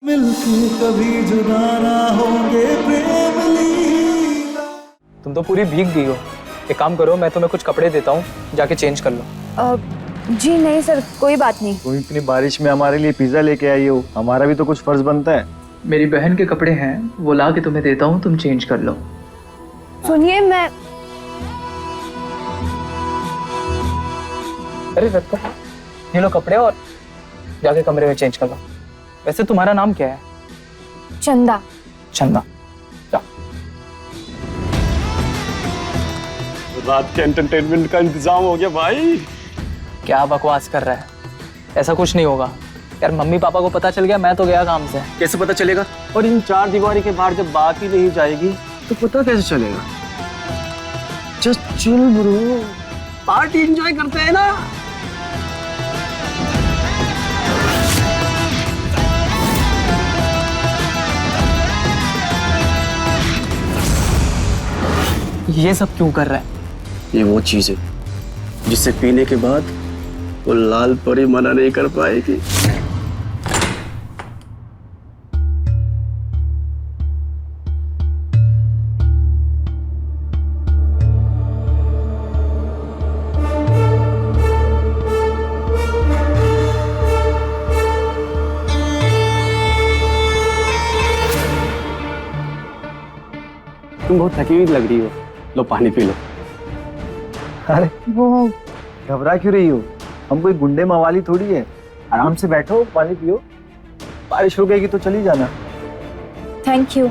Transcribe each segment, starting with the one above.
मिलके कभी जुदा ना होंगे प्रेम लीला। तुम तो पूरी भीग गई हो। एक काम करो, मैं तुम्हें कुछ कपड़े देता हूँ, जाके चेंज कर लो। जी नहीं सर, कोई बात नहीं। तुम इतनी बारिश में हमारे लिए पिज्जा लेके आई हो, हमारा भी तो कुछ फर्ज बनता है। मेरी बहन के कपड़े हैं, वो ला के तुम्हें देता हूँ, तुम चेंज कर लो। सुनिए, मैं अरे रखो, ये लो कपड़े और जाके कमरे में चेंज कर लो। वैसे तुम्हारा नाम क्या है? चंदा। चंदा। जाओ। रात के एंटरटेनमेंट का इंतजाम हो गया भाई। क्या बकवास कर रहा है? ऐसा कुछ नहीं होगा यार, मम्मी पापा को पता चल गया, मैं तो गया काम से। कैसे पता चलेगा? और इन चार दीवारी के बाहर जब बात ही नहीं जाएगी तो पता कैसे चलेगा? Just chill bro, party enjoy करते हैं ना। ये सब क्यों कर रहा है? ये वो चीज है जिसे पीने के बाद वो लाल परी मना नहीं कर पाएगी। तुम बहुत थकी हुई लग रही हो, लो पानी पी लो। अरे वो घबरा क्यों रही हो? हम कोई गुंडे मवाली थोड़ी है। आराम से बैठो, पानी पियो। बारिश हो गई तो चली जाना। Thank you.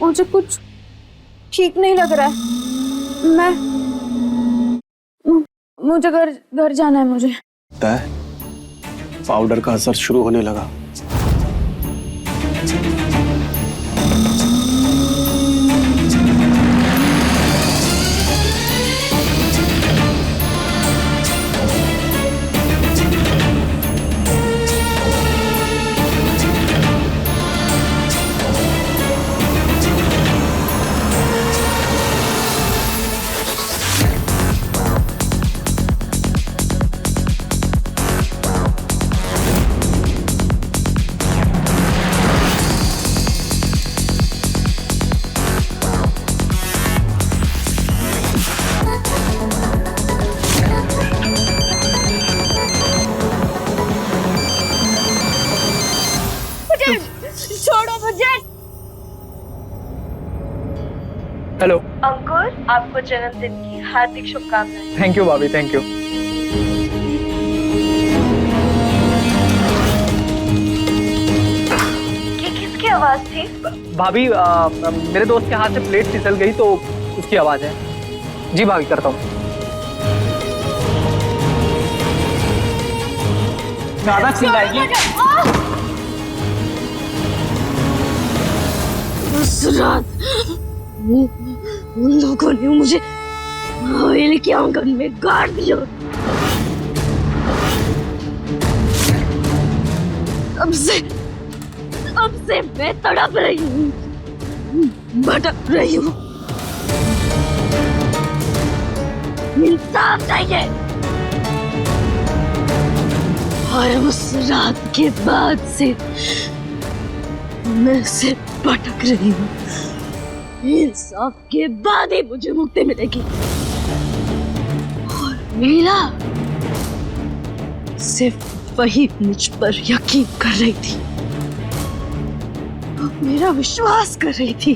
मुझे कुछ ठीक नहीं लग रहा है। मुझे घर जाना है। मुझे पाउडर का असर शुरू होने लगा। छोड़ो मुझे। हेलो अंकुर, आपको जन्मदिन की हार्दिक शुभकामनाएं। थैंक यू भाभी, थैंक यू। ये किसकी आवाज थी? भाभी मेरे दोस्त के हाथ से प्लेट फिसल गई तो उसकी आवाज है। जी भाभी, करता हूँ। ज्यादा चिल्लाएगी। उस रात उन लोगों ने मुझे हवेली के आंगन में गाड़ दिया। अब से मैं तड़प रही हूँ, भटक रही हूँ। इंसाफ चाहिए। और उस रात के बाद से मैं सिर्फ भटक रही हूँ। इंसाफ के बाद ही मुझे मुक्ति मिलेगी। और मीरा सिर्फ वही मुझ पर यकीन कर रही थी, मेरा विश्वास कर रही थी,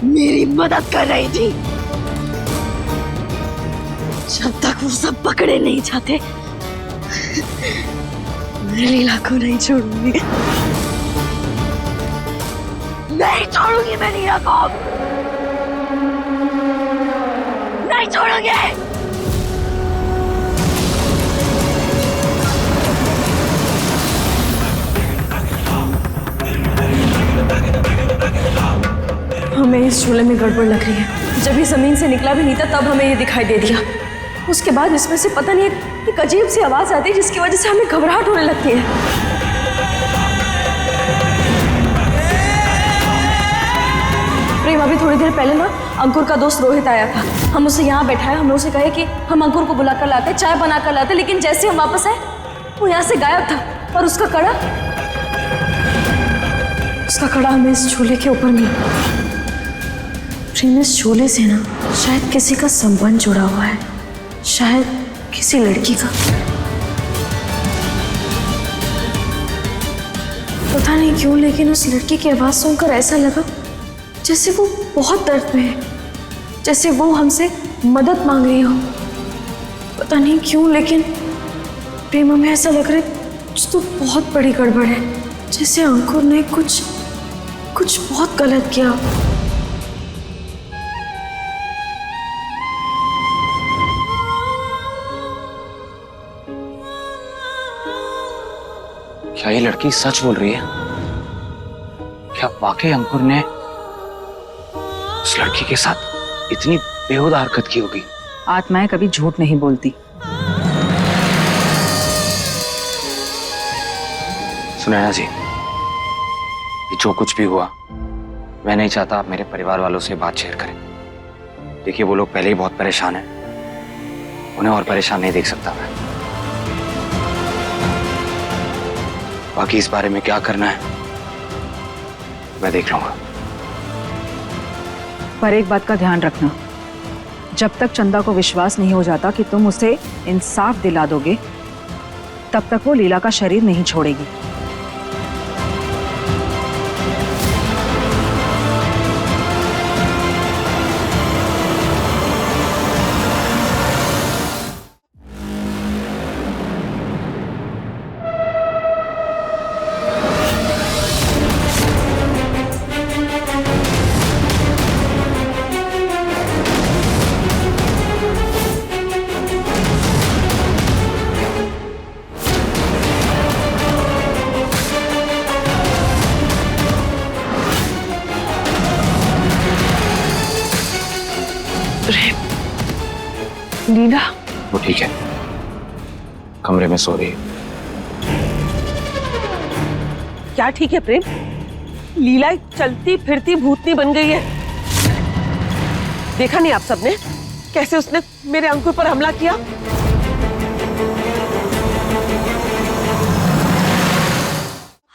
मेरी मदद कर रही थी। जब तक वो सब पकड़े नहीं जाते, मैं लीला को नहीं छोड़ूंगी। नहीं छोड़ूंगी मैं लीला को, नहीं छोड़ूंगी। हमें इस झूले में गड़बड़ लग रही है। जब ये जमीन से निकला भी नहीं था तब हमें ये दिखाई दे दिया। उसके बाद इसमें से पता नहीं एक अजीब सी आवाज आती है जिसकी वजह से हमें घबराहट होने लगती है। प्रेम, अभी थोड़ी देर पहले ना अंकुर का दोस्त रोहित आया था। हम उसे यहाँ बैठाए, हमने उसे कहा कि हम अंकुर को बुलाकर लाते, चाय बनाकर लाते, लेकिन जैसे हम वापस आए वो यहाँ से गायब था और उसका कड़ा हमें इस झूले के ऊपर मिला। प्रेम, इस झूले से ना शायद किसी का संबंध जुड़ा हुआ है, शायद किसी लड़की का। पता नहीं क्यों, लेकिन उस लड़की की आवाज सुनकर ऐसा लगा जैसे वो बहुत दर्द में है, जैसे वो हमसे मदद मांग रही हो। पता नहीं क्यों, लेकिन प्रेम में ऐसा लग रहा है कुछ तो बहुत बड़ी गड़बड़ है, जैसे अंकुर ने कुछ बहुत गलत किया। क्या ये लड़की सच बोल रही है? क्या वाकई अंकुर ने उस लड़की के साथ इतनी बेहुदा हरकत की होगी? आत्माएं कभी झूठ नहीं बोलती। सुनैना जी, ये जो कुछ भी हुआ, मैं नहीं चाहता आप मेरे परिवार वालों से बात शेयर करें। देखिए, वो लोग पहले ही बहुत परेशान हैं, उन्हें और परेशान नहीं देख सकता मैं। बाकी इस बारे में क्या करना है मैं देख लूंगा। पर एक बात का ध्यान रखना, जब तक चंदा को विश्वास नहीं हो जाता कि तुम उसे इंसाफ दिला दोगे, तब तक वो लीला का शरीर नहीं छोड़ेगी। लीला, वो ठीक है, कमरे में सो रही है। क्या ठीक है प्रेम? लीला एक चलती फिरती भूतनी बन गई है। देखा नहीं आप सबने कैसे उसने मेरे अंकुर पर हमला किया?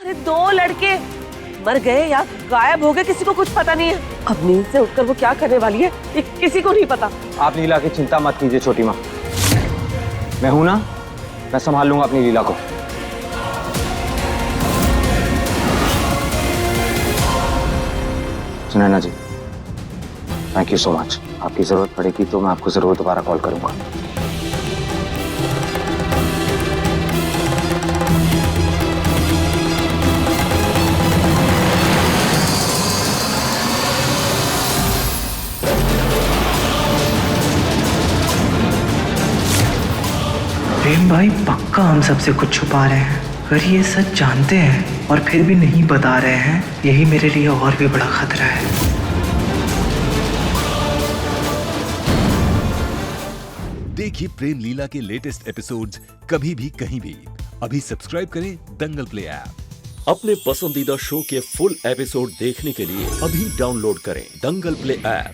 अरे 2 लड़के मर गए या गायब हो गए, किसी को कुछ पता नहीं है। अब नींद से उठकर वो क्या करने वाली है ये किसी को नहीं पता। आप लीला की चिंता मत कीजिए छोटी माँ, मैं हूं ना, मैं संभाल लूंगा अपनी लीला को। सुनैना जी, थैंक यू सो मच। आपकी जरूरत पड़ेगी तो मैं आपको जरूर दोबारा कॉल करूंगा। प्रेम भाई पक्का हम सबसे कुछ छुपा रहे हैं। अगर ये सच जानते हैं और फिर भी नहीं बता रहे हैं, यही मेरे लिए और भी बड़ा खतरा है। देखिए प्रेम लीला के लेटेस्ट एपिसोड्स कभी भी कहीं भी। अभी सब्सक्राइब करें दंगल प्ले ऐप। अपने पसंदीदा शो के फुल एपिसोड देखने के लिए अभी डाउनलोड करें दंगल प्ले ऐप।